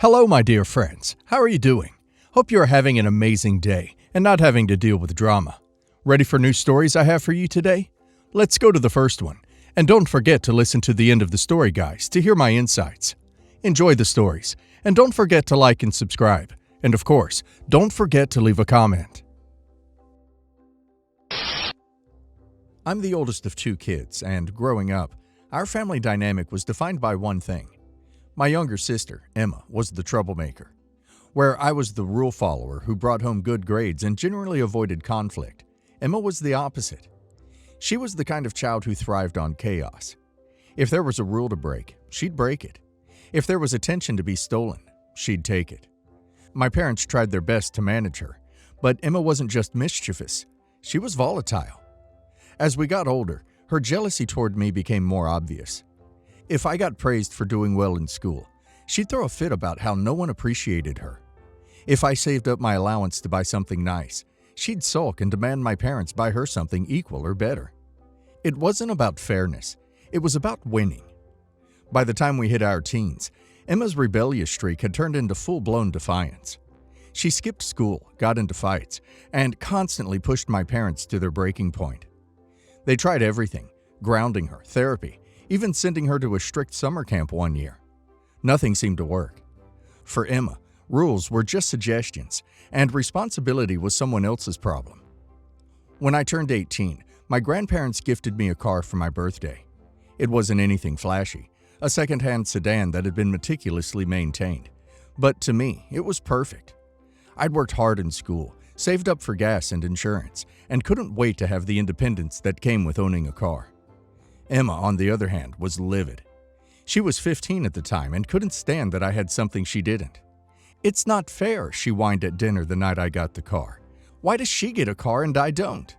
Hello, my dear friends. How are you doing? Hope you are having an amazing day and not having to deal with drama. Ready for new stories I have for you today? Let's go to the first one. And don't forget to listen to the end of the story, guys, to hear my insights. Enjoy the stories, and don't forget to like and subscribe. And of course, don't forget to leave a comment. I'm the oldest of two kids, and growing up, our family dynamic was defined by one thing. My younger sister, Emma, was the troublemaker. Where I was the rule follower who brought home good grades and generally avoided conflict, Emma was the opposite. She was the kind of child who thrived on chaos. If there was a rule to break, she'd break it. If there was attention to be stolen, she'd take it. My parents tried their best to manage her, but Emma wasn't just mischievous, she was volatile. As we got older, her jealousy toward me became more obvious. If I got praised for doing well in school, she'd throw a fit about how no one appreciated her. If I saved up my allowance to buy something nice, she'd sulk and demand my parents buy her something equal or better. It wasn't about fairness, it was about winning. By the time we hit our teens, Emma's rebellious streak had turned into full-blown defiance. She skipped school, got into fights, and constantly pushed my parents to their breaking point. They tried everything, grounding her, therapy, even sending her to a strict summer camp one year. Nothing seemed to work. For Emma, rules were just suggestions, and responsibility was someone else's problem. When I turned 18, my grandparents gifted me a car for my birthday. It wasn't anything flashy, a second-hand sedan that had been meticulously maintained. But to me, it was perfect. I'd worked hard in school, saved up for gas and insurance, and couldn't wait to have the independence that came with owning a car. Emma, on the other hand, was livid. She was 15 at the time and couldn't stand that I had something she didn't. "It's not fair," she whined at dinner the night I got the car. "Why does she get a car and I don't?"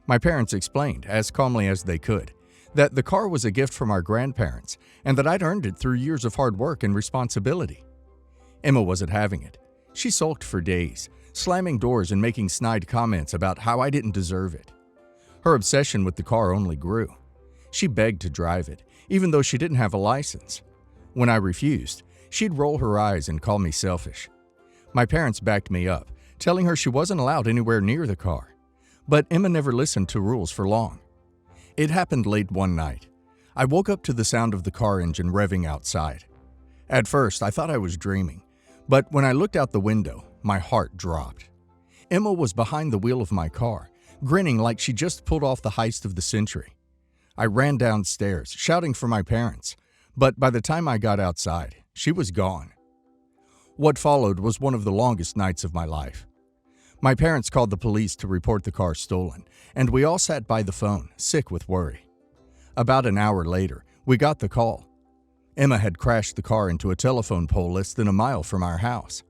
My parents explained, as calmly as they could, that the car was a gift from our grandparents and that I'd earned it through years of hard work and responsibility. Emma wasn't having it. She sulked for days, slamming doors and making snide comments about how I didn't deserve it. Her obsession with the car only grew. She begged to drive it, even though she didn't have a license. When I refused, she'd roll her eyes and call me selfish. My parents backed me up, telling her she wasn't allowed anywhere near the car. But Emma never listened to rules for long. It happened late one night. I woke up to the sound of the car engine revving outside. At first, I thought I was dreaming, but when I looked out the window, my heart dropped. Emma was behind the wheel of my car, grinning like she just pulled off the heist of the century. I ran downstairs, shouting for my parents, but by the time I got outside, she was gone. What followed was one of the longest nights of my life. My parents called the police to report the car stolen, and we all sat by the phone, sick with worry. About an hour later, we got the call. Emma had crashed the car into a telephone pole less than a mile from our house.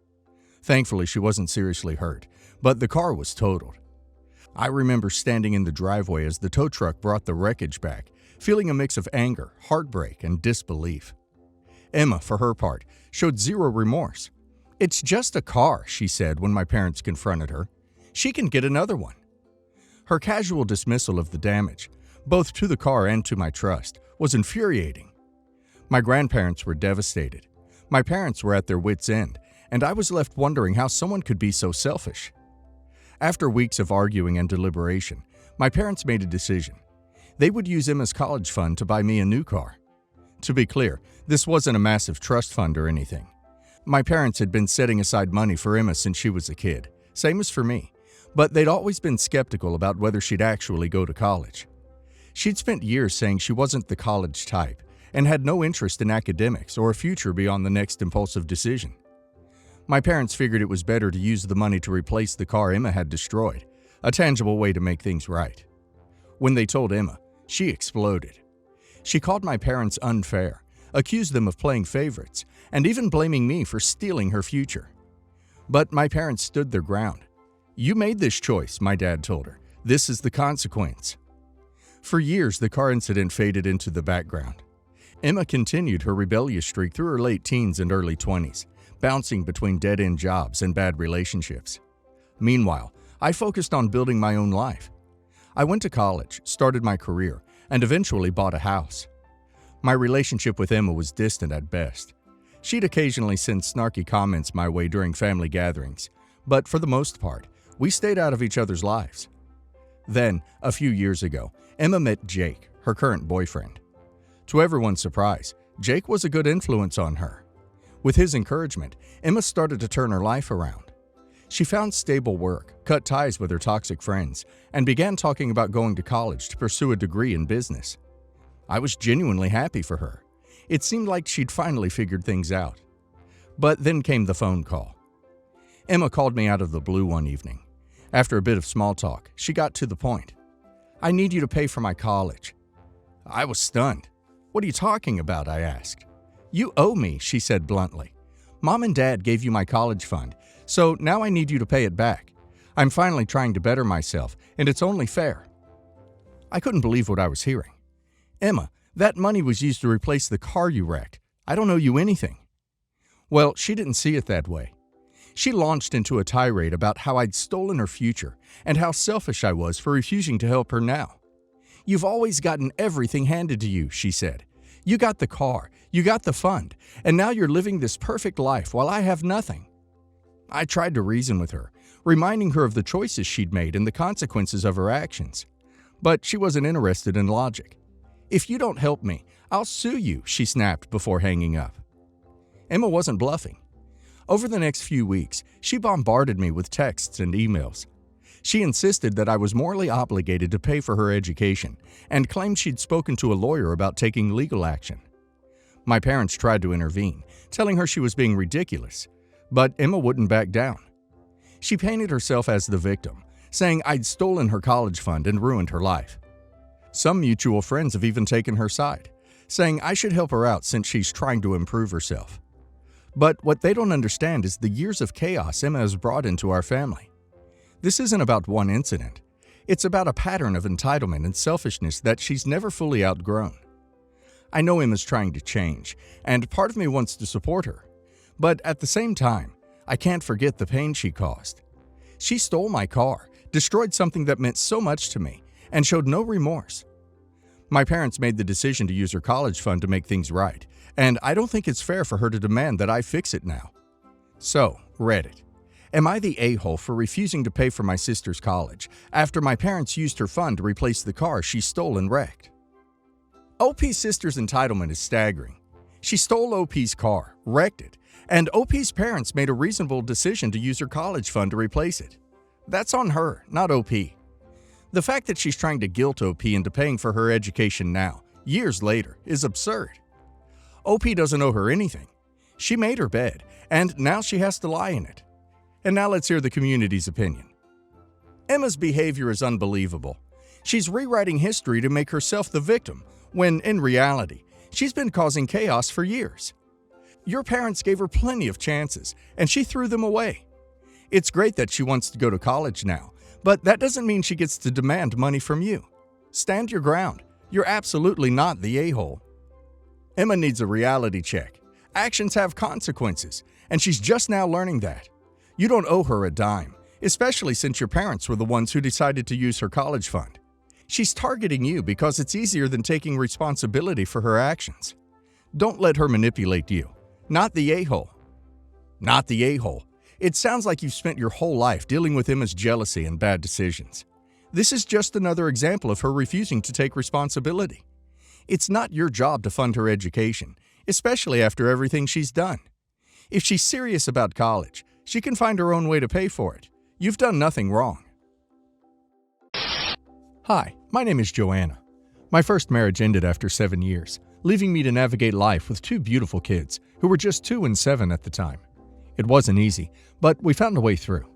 Thankfully, she wasn't seriously hurt, but the car was totaled. I remember standing in the driveway as the tow truck brought the wreckage back, feeling a mix of anger, heartbreak, and disbelief. Emma, for her part, showed zero remorse. "It's just a car," she said when my parents confronted her. "She can get another one." Her casual dismissal of the damage, both to the car and to my trust, was infuriating. My grandparents were devastated. My parents were at their wits' end, and I was left wondering how someone could be so selfish. After weeks of arguing and deliberation, my parents made a decision. They would use Emma's college fund to buy me a new car. To be clear, this wasn't a massive trust fund or anything. My parents had been setting aside money for Emma since she was a kid, same as for me, but they'd always been skeptical about whether she'd actually go to college. She'd spent years saying she wasn't the college type and had no interest in academics or a future beyond the next impulsive decision. My parents figured it was better to use the money to replace the car Emma had destroyed, a tangible way to make things right. When they told Emma, she exploded. She called my parents unfair, accused them of playing favorites, and even blaming me for stealing her future. But my parents stood their ground. "You made this choice," my dad told her. "This is the consequence." For years, the car incident faded into the background. Emma continued her rebellious streak through her late teens and early 20s, bouncing between dead-end jobs and bad relationships. Meanwhile, I focused on building my own life. I went to college, started my career, and eventually bought a house. My relationship with Emma was distant at best. She'd occasionally send snarky comments my way during family gatherings, but for the most part, we stayed out of each other's lives. Then, a few years ago, Emma met Jake, her current boyfriend. To everyone's surprise, Jake was a good influence on her. With his encouragement, Emma started to turn her life around. She found stable work, cut ties with her toxic friends, and began talking about going to college to pursue a degree in business. I was genuinely happy for her. It seemed like she'd finally figured things out. But then came the phone call. Emma called me out of the blue one evening. After a bit of small talk, she got to the point. "I need you to pay for my college." I was stunned. "What are you talking about?" I asked. "You owe me," she said bluntly. "Mom and Dad gave you my college fund, so now I need you to pay it back. I'm finally trying to better myself, and it's only fair." I couldn't believe what I was hearing. "Emma, that money was used to replace the car you wrecked. I don't owe you anything." Well, she didn't see it that way. She launched into a tirade about how I'd stolen her future and how selfish I was for refusing to help her now. "You've always gotten everything handed to you," she said. "You got the car, you got the fund, and now you're living this perfect life while I have nothing." I tried to reason with her, reminding her of the choices she'd made and the consequences of her actions. But she wasn't interested in logic. "If you don't help me, I'll sue you," she snapped before hanging up. Emma wasn't bluffing. Over the next few weeks, she bombarded me with texts and emails. She insisted that I was morally obligated to pay for her education and claimed she'd spoken to a lawyer about taking legal action. My parents tried to intervene, telling her she was being ridiculous, but Emma wouldn't back down. She painted herself as the victim, saying I'd stolen her college fund and ruined her life. Some mutual friends have even taken her side, saying I should help her out since she's trying to improve herself. But what they don't understand is the years of chaos Emma has brought into our family. This isn't about one incident. It's about a pattern of entitlement and selfishness that she's never fully outgrown. I know Emma's trying to change, and part of me wants to support her. But at the same time, I can't forget the pain she caused. She stole my car, destroyed something that meant so much to me, and showed no remorse. My parents made the decision to use her college fund to make things right, and I don't think it's fair for her to demand that I fix it now. So, Reddit. Am I the a-hole for refusing to pay for my sister's college after my parents used her fund to replace the car she stole and wrecked? OP's sister's entitlement is staggering. She stole OP's car, wrecked it, and OP's parents made a reasonable decision to use her college fund to replace it. That's on her, not OP. The fact that she's trying to guilt OP into paying for her education now, years later, is absurd. OP doesn't owe her anything. She made her bed, and now she has to lie in it. And now let's hear the community's opinion. Emma's behavior is unbelievable. She's rewriting history to make herself the victim, when, in reality, she's been causing chaos for years. Your parents gave her plenty of chances, and she threw them away. It's great that she wants to go to college now, but that doesn't mean she gets to demand money from you. Stand your ground. You're absolutely not the a-hole. Emma needs a reality check. Actions have consequences, and she's just now learning that. You don't owe her a dime, especially since your parents were the ones who decided to use her college fund. She's targeting you because it's easier than taking responsibility for her actions. Don't let her manipulate you. Not the a-hole. Not the a-hole. It sounds like you've spent your whole life dealing with Emma's jealousy and bad decisions. This is just another example of her refusing to take responsibility. It's not your job to fund her education, especially after everything she's done. If she's serious about college, she can find her own way to pay for it. You've done nothing wrong. Hi, my name is Joanna. My first marriage ended after 7 years, leaving me to navigate life with 2 beautiful kids who were just 2 and 7 at the time. It wasn't easy, but we found a way through.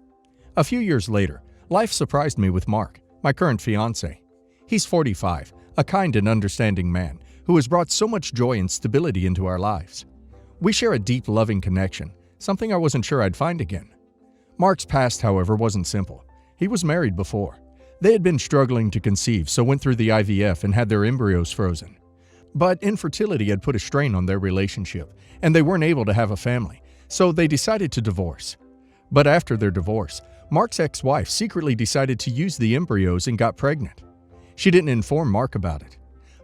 A few years later, life surprised me with Mark, my current fiancé. He's 45, a kind and understanding man who has brought so much joy and stability into our lives. We share a deep, loving connection, something I wasn't sure I'd find again. Mark's past, however, wasn't simple. He was married before. They had been struggling to conceive, so went through the IVF and had their embryos frozen. But infertility had put a strain on their relationship, and they weren't able to have a family, so they decided to divorce. But after their divorce, Mark's ex-wife secretly decided to use the embryos and got pregnant. She didn't inform Mark about it.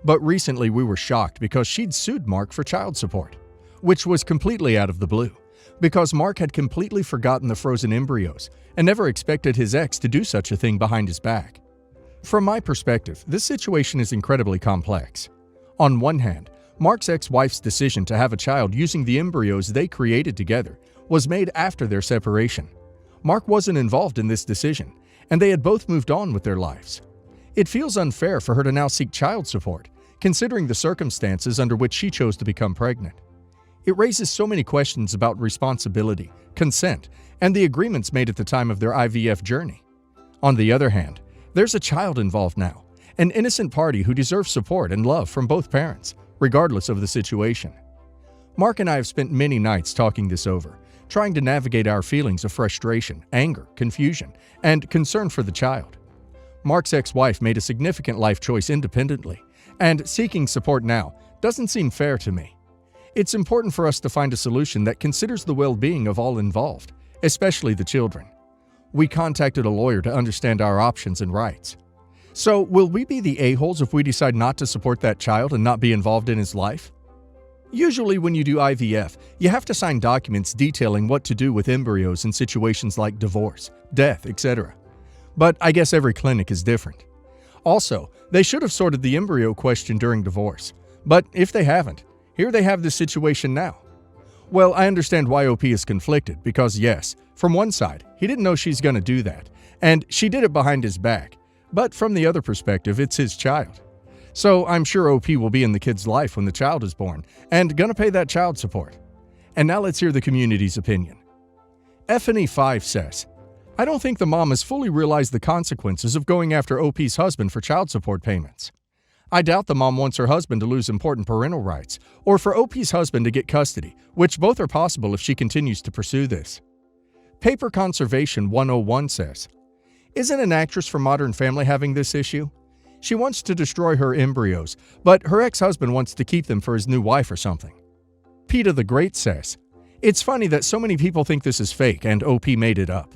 But recently we were shocked because she'd sued Mark for child support. which was completely out of the blue, because Mark had completely forgotten the frozen embryos and never expected his ex to do such a thing behind his back. From my perspective, this situation is incredibly complex. On one hand, Mark's ex-wife's decision to have a child using the embryos they created together was made after their separation. Mark wasn't involved in this decision, and they had both moved on with their lives. It feels unfair for her to now seek child support, considering the circumstances under which she chose to become pregnant. It raises so many questions about responsibility, consent, and the agreements made at the time of their IVF journey. On the other hand, there's a child involved now, an innocent party who deserves support and love from both parents, regardless of the situation. Mark and I have spent many nights talking this over, trying to navigate our feelings of frustration, anger, confusion, and concern for the child. Mark's ex-wife made a significant life choice independently, and seeking support now doesn't seem fair to me. It's important for us to find a solution that considers the well-being of all involved, especially the children. We contacted a lawyer to understand our options and rights. So, will we be the a-holes if we decide not to support that child and not be involved in his life? Usually when you do IVF, you have to sign documents detailing what to do with embryos in situations like divorce, death, etc. But I guess every clinic is different. Also, they should have sorted the embryo question during divorce. But if they haven't, here they have this situation now. Well, I understand why OP is conflicted because yes, from one side, he didn't know she's gonna do that, and she did it behind his back. But from the other perspective, it's his child. So I'm sure OP will be in the kid's life when the child is born, and gonna pay that child support. And now let's hear the community's opinion. FNE5 says, I don't think the mom has fully realized the consequences of going after OP's husband for child support payments. I doubt the mom wants her husband to lose important parental rights, or for OP's husband to get custody, which both are possible if she continues to pursue this. Paper Conservation 101 says, Isn't an actress from Modern Family having this issue? She wants to destroy her embryos, but her ex-husband wants to keep them for his new wife or something. PETA the Great says, It's funny that so many people think this is fake and OP made it up.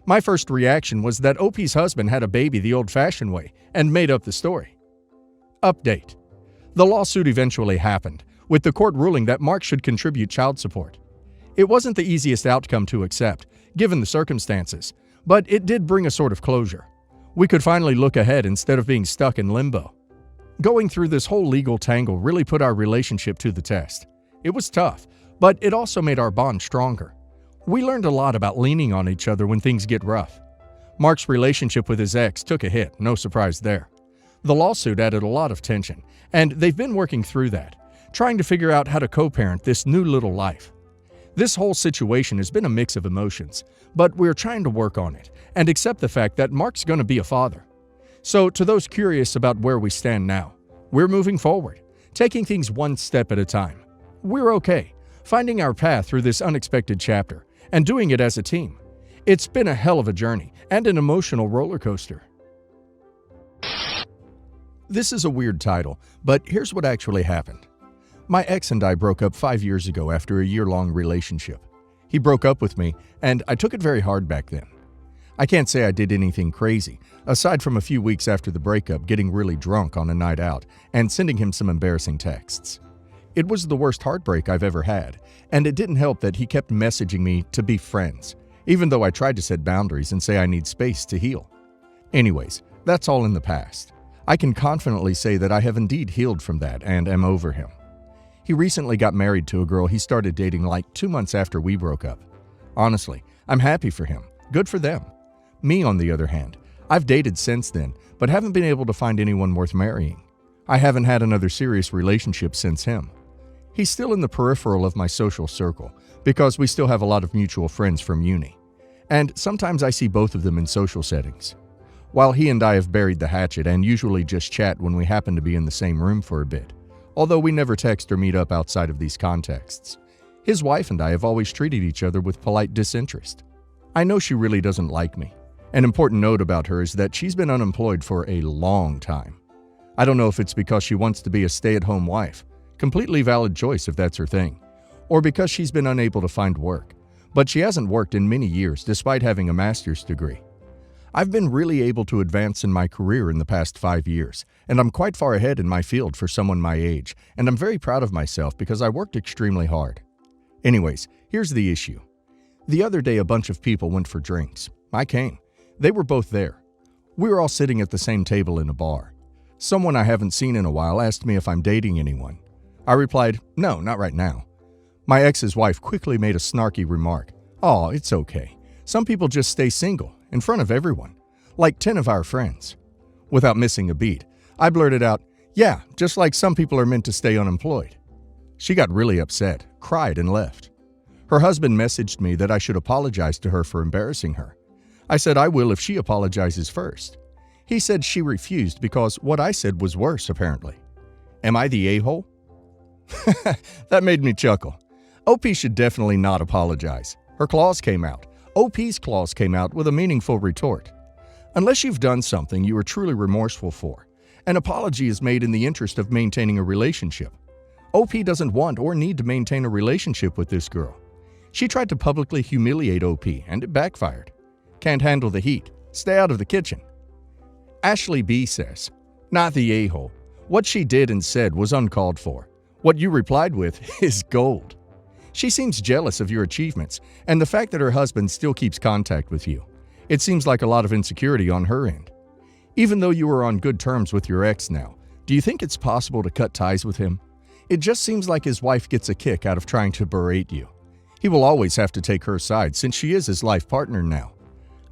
My first reaction was that OP's husband had a baby the old-fashioned way and made up the story. Update. The lawsuit eventually happened, with the court ruling that Mark should contribute child support. It wasn't the easiest outcome to accept, given the circumstances, but it did bring a sort of closure. We could finally look ahead instead of being stuck in limbo. Going through this whole legal tangle really put our relationship to the test. It was tough, but it also made our bond stronger. We learned a lot about leaning on each other when things get rough. Mark's relationship with his ex took a hit, no surprise there. The lawsuit added a lot of tension, and they've been working through that, trying to figure out how to co-parent this new little life. This whole situation has been a mix of emotions, but we're trying to work on it and accept the fact that Mark's going to be a father. So to those curious about where we stand now, we're moving forward, taking things one step at a time. We're okay, finding our path through this unexpected chapter and doing it as a team. It's been a hell of a journey and an emotional roller coaster. This is a weird title, but here's what actually happened. My ex and I broke up 5 years ago after a year-long relationship. He broke up with me, and I took it very hard back then. I can't say I did anything crazy, aside from a few weeks after the breakup getting really drunk on a night out and sending him some embarrassing texts. It was the worst heartbreak I've ever had, and it didn't help that he kept messaging me to be friends, even though I tried to set boundaries and say I need space to heal. Anyways, that's all in the past. I can confidently say that I have indeed healed from that and am over him. He recently got married to a girl he started dating like 2 months after we broke up. Honestly, I'm happy for him. Good for them. Me, on the other hand, I've dated since then, but haven't been able to find anyone worth marrying. I haven't had another serious relationship since him. He's still in the peripheral of my social circle because we still have a lot of mutual friends from uni. And sometimes I see both of them in social settings. While he and I have buried the hatchet and usually just chat when we happen to be in the same room for a bit, although we never text or meet up outside of these contexts, his wife and I have always treated each other with polite disinterest. I know she really doesn't like me. An important note about her is that she's been unemployed for a long time. I don't know if it's because she wants to be a stay-at-home wife, completely valid choice if that's her thing, or because she's been unable to find work, but she hasn't worked in many years despite having a master's degree. I've been really able to advance in my career in the past 5 years, and I'm quite far ahead in my field for someone my age, and I'm very proud of myself because I worked extremely hard. Anyways, here's the issue. The other day, a bunch of people went for drinks. I came. They were both there. We were all sitting at the same table in a bar. Someone I haven't seen in a while asked me if I'm dating anyone. I replied, no, not right now. My ex's wife quickly made a snarky remark. Oh, it's okay. Some people just stay single, in front of everyone, like 10 of our friends. Without missing a beat, I blurted out, yeah, just like some people are meant to stay unemployed. She got really upset, cried, and left. Her husband messaged me that I should apologize to her for embarrassing her. I said I will if she apologizes first. He said she refused because what I said was worse, apparently. Am I the a-hole? That made me chuckle. OP should definitely not apologize. Her clause came out. OP's clause came out with a meaningful retort. Unless you've done something you are truly remorseful for, an apology is made in the interest of maintaining a relationship. OP doesn't want or need to maintain a relationship with this girl. She tried to publicly humiliate OP, and it backfired. Can't handle the heat. Stay out of the kitchen. Ashley B says, not the a-hole. What she did and said was uncalled for. What you replied with is gold. She seems jealous of your achievements and the fact that her husband still keeps contact with you. It seems like a lot of insecurity on her end. Even though you are on good terms with your ex now, do you think it's possible to cut ties with him? It just seems like his wife gets a kick out of trying to berate you. He will always have to take her side since she is his life partner now.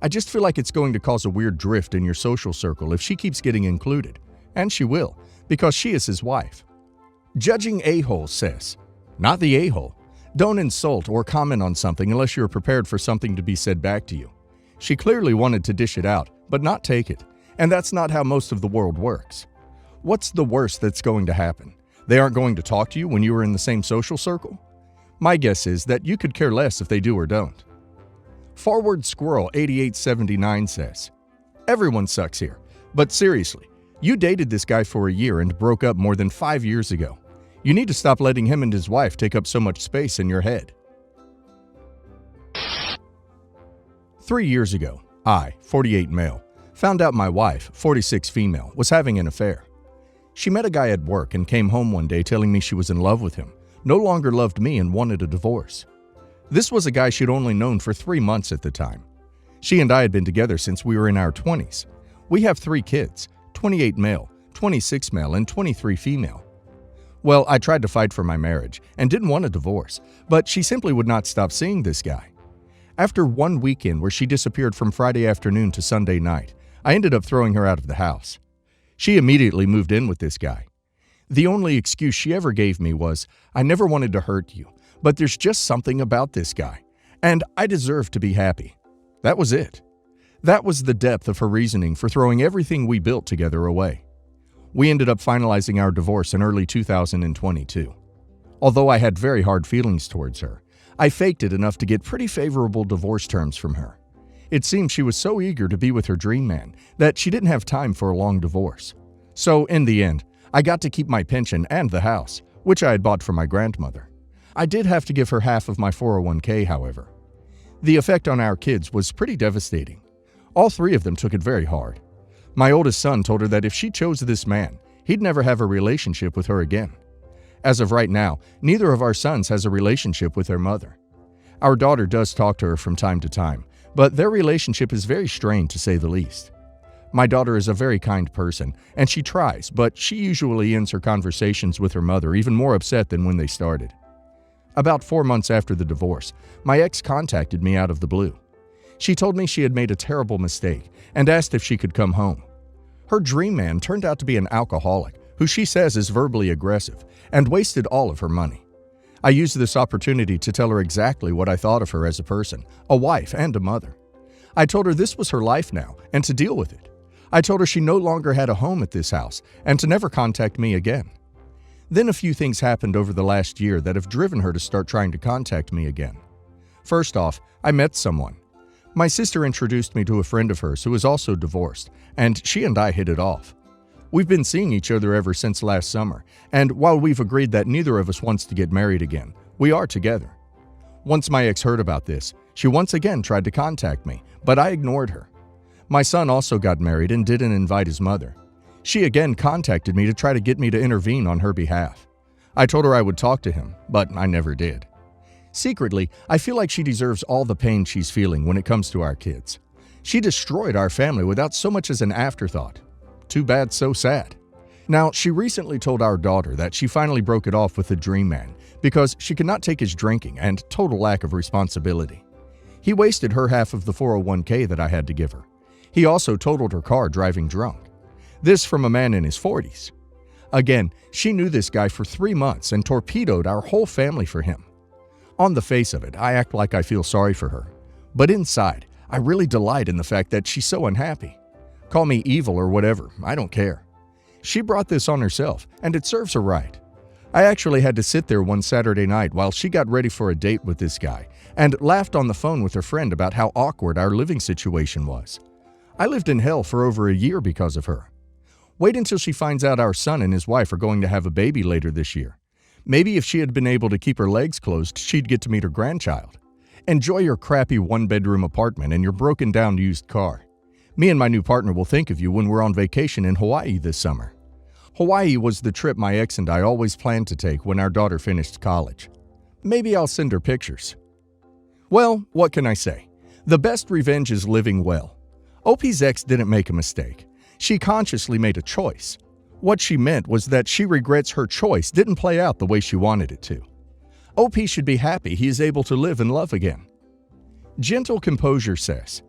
I just feel like it's going to cause a weird drift in your social circle if she keeps getting included. And she will, because she is his wife. Judging a-hole says, not the a-hole. Don't insult or comment on something unless you're prepared for something to be said back to you. She clearly wanted to dish it out, but not take it. And that's not how most of the world works. What's the worst that's going to happen? They aren't going to talk to you when you are in the same social circle? My guess is that you could care less if they do or don't. Forward Squirrel 8879 says, everyone sucks here. But seriously, you dated this guy for a year and broke up more than 5 years ago. You need to stop letting him and his wife take up so much space in your head. 3 years ago, I, 48 male, found out my wife, 46 female, was having an affair. She met a guy at work and came home one day telling me she was in love with him, no longer loved me and wanted a divorce. This was a guy she'd only known for 3 months at the time. She and I had been together since we were in our 20s. We have 3 kids, 28 male, 26 male, and 23 female. Well, I tried to fight for my marriage and didn't want a divorce, but she simply would not stop seeing this guy. After one weekend where she disappeared from Friday afternoon to Sunday night, I ended up throwing her out of the house. She immediately moved in with this guy. The only excuse she ever gave me was, I never wanted to hurt you, but there's just something about this guy, and I deserve to be happy. That was it. That was the depth of her reasoning for throwing everything we built together away. We ended up finalizing our divorce in early 2022. Although I had very hard feelings towards her, I faked it enough to get pretty favorable divorce terms from her. It seemed she was so eager to be with her dream man that she didn't have time for a long divorce. So in the end, I got to keep my pension and the house, which I had bought for my grandmother. I did have to give her half of my 401k, however. The effect on our kids was pretty devastating. All 3 of them took it very hard. My oldest son told her that if she chose this man, he'd never have a relationship with her again. As of right now, neither of our sons has a relationship with their mother. Our daughter does talk to her from time to time, but their relationship is very strained to say the least. My daughter is a very kind person, and she tries, but she usually ends her conversations with her mother even more upset than when they started. About 4 months after the divorce, my ex contacted me out of the blue. She told me she had made a terrible mistake and asked if she could come home. Her dream man turned out to be an alcoholic who she says is verbally aggressive and wasted all of her money. I used this opportunity to tell her exactly what I thought of her as a person, a wife, and a mother. I told her this was her life now and to deal with it. I told her she no longer had a home at this house and to never contact me again. Then a few things happened over the last year that have driven her to start trying to contact me again. First off, I met someone. My sister introduced me to a friend of hers who is also divorced, and she and I hit it off. We've been seeing each other ever since last summer, and while we've agreed that neither of us wants to get married again, we are together. Once my ex heard about this, she once again tried to contact me, but I ignored her. My son also got married and didn't invite his mother. She again contacted me to try to get me to intervene on her behalf. I told her I would talk to him, but I never did. Secretly, I feel like she deserves all the pain she's feeling when it comes to our kids. She destroyed our family without so much as an afterthought. Too bad, so sad. Now, she recently told our daughter that she finally broke it off with the dream man because she could not take his drinking and total lack of responsibility. He wasted her half of the 401k that I had to give her. He also totaled her car driving drunk. This from a man in his 40s. Again, she knew this guy for 3 months and torpedoed our whole family for him. On the face of it, I act like I feel sorry for her. But inside, I really delight in the fact that she's so unhappy. Call me evil or whatever, I don't care. She brought this on herself, and it serves her right. I actually had to sit there one Saturday night while she got ready for a date with this guy and laughed on the phone with her friend about how awkward our living situation was. I lived in hell for over a year because of her. Wait until she finds out our son and his wife are going to have a baby later this year. Maybe if she had been able to keep her legs closed, she'd get to meet her grandchild. Enjoy your crappy one-bedroom apartment and your broken-down used car. Me and my new partner will think of you when we're on vacation in Hawaii this summer. Hawaii was the trip my ex and I always planned to take when our daughter finished college. Maybe I'll send her pictures. Well, what can I say? The best revenge is living well. OP's ex didn't make a mistake. She consciously made a choice. What she meant was that she regrets her choice didn't play out the way she wanted it to. OP should be happy he is able to live and love again. Gentle Composure says,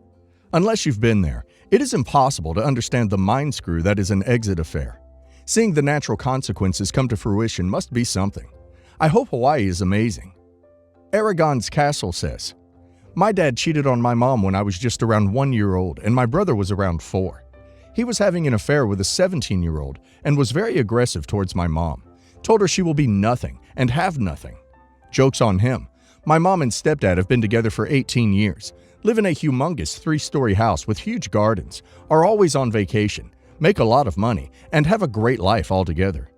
unless you've been there, it is impossible to understand the mind screw that is an exit affair. Seeing the natural consequences come to fruition must be something. I hope Hawaii is amazing. Aragon's Castle says, my dad cheated on my mom when I was just around 1 year old and my brother was around 4. He was having an affair with a 17-year-old and was very aggressive towards my mom. Told her she will be nothing and have nothing. Joke's on him. My mom and stepdad have been together for 18 years, live in a humongous 3-story house with huge gardens, are always on vacation, make a lot of money, and have a great life altogether.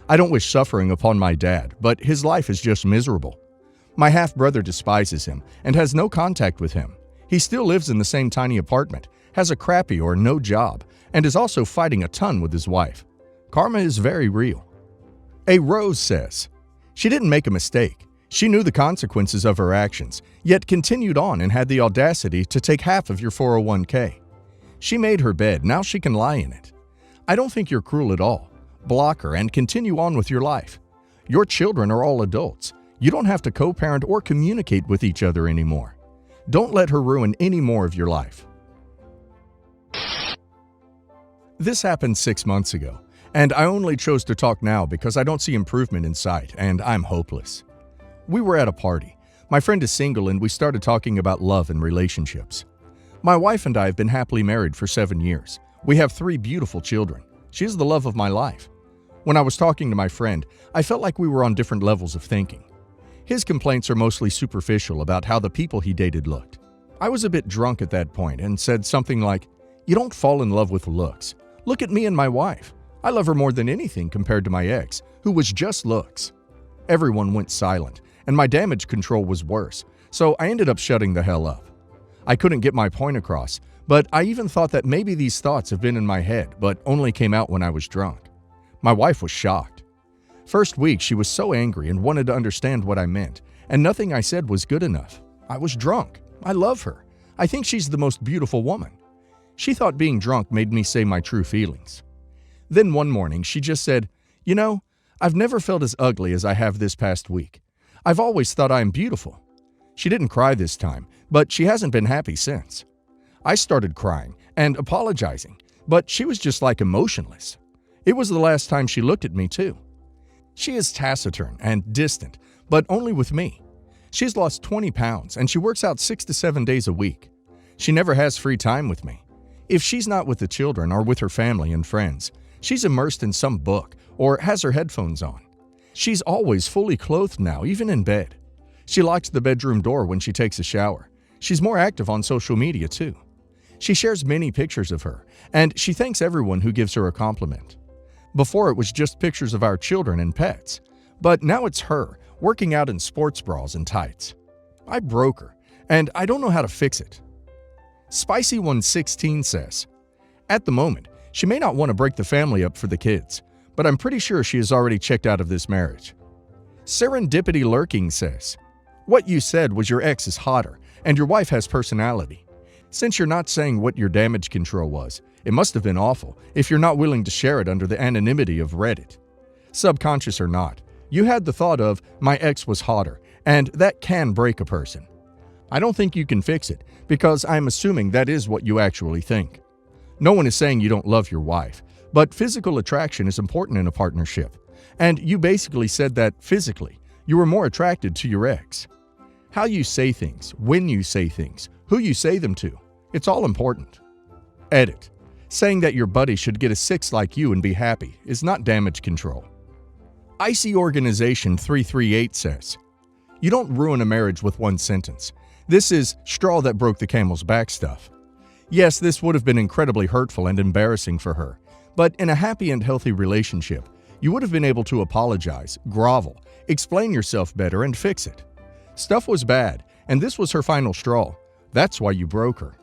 I don't wish suffering upon my dad, but his life is just miserable. My half-brother despises him and has no contact with him. He still lives in the same tiny apartment, has a crappy or no job, and is also fighting a ton with his wife. Karma is very real. A Rose says, she didn't make a mistake. She knew the consequences of her actions, yet continued on and had the audacity to take half of your 401k. She made her bed, now she can lie in it. I don't think you're cruel at all. Block her and continue on with your life. Your children are all adults. You don't have to co-parent or communicate with each other anymore. Don't let her ruin any more of your life. This happened 6 months ago, and I only chose to talk now because I don't see improvement in sight and I'm hopeless. We were at a party. My friend is single and we started talking about love and relationships. My wife and I have been happily married for 7 years. We have 3 beautiful children. She's the love of my life. When I was talking to my friend, I felt like we were on different levels of thinking. His complaints are mostly superficial about how the people he dated looked. I was a bit drunk at that point and said something like, "You don't fall in love with looks. Look at me and my wife. I love her more than anything compared to my ex, who was just looks." Everyone went silent, and my damage control was worse, so I ended up shutting the hell up. I couldn't get my point across, but I even thought that maybe these thoughts have been in my head, but only came out when I was drunk. My wife was shocked. First week, she was so angry and wanted to understand what I meant, and nothing I said was good enough. I was drunk. I love her. I think she's the most beautiful woman. She thought being drunk made me say my true feelings. Then one morning, she just said, "You know, I've never felt as ugly as I have this past week. I've always thought I am beautiful." She didn't cry this time, but she hasn't been happy since. I started crying and apologizing, but she was just like emotionless. It was the last time she looked at me too. She is taciturn and distant, but only with me. She's lost 20 pounds and she works out 6 to 7 days a week. She never has free time with me. If she's not with the children or with her family and friends, she's immersed in some book or has her headphones on. She's always fully clothed now, even in bed. She locks the bedroom door when she takes a shower. She's more active on social media too. She shares many pictures of her, and she thanks everyone who gives her a compliment. Before it was just pictures of our children and pets, but now it's her, working out in sports bras and tights. I broke her, and I don't know how to fix it. Spicy116 says, "At the moment, she may not want to break the family up for the kids, but I'm pretty sure she has already checked out of this marriage." Serendipity Lurking says, What you said was your ex is hotter, and your wife has personality. Since you're not saying what your damage control was, it must have been awful if you're not willing to share it under the anonymity of Reddit. Subconscious or not, you had the thought of, my ex was hotter, and that can break a person. I don't think you can fix it, because I'm assuming that is what you actually think. No one is saying you don't love your wife, but physical attraction is important in a partnership, and you basically said that physically, you were more attracted to your ex. How you say things, when you say things, who you say them to, it's all important. Edit. Saying that your buddy should get a 6 like you and be happy is not damage control. Icy Organization 338 says, you don't ruin a marriage with one sentence. This is straw that broke the camel's back stuff. Yes, this would have been incredibly hurtful and embarrassing for her, but in a happy and healthy relationship, you would have been able to apologize, grovel, explain yourself better, and fix it. Stuff was bad, and this was her final straw. That's why you broke her.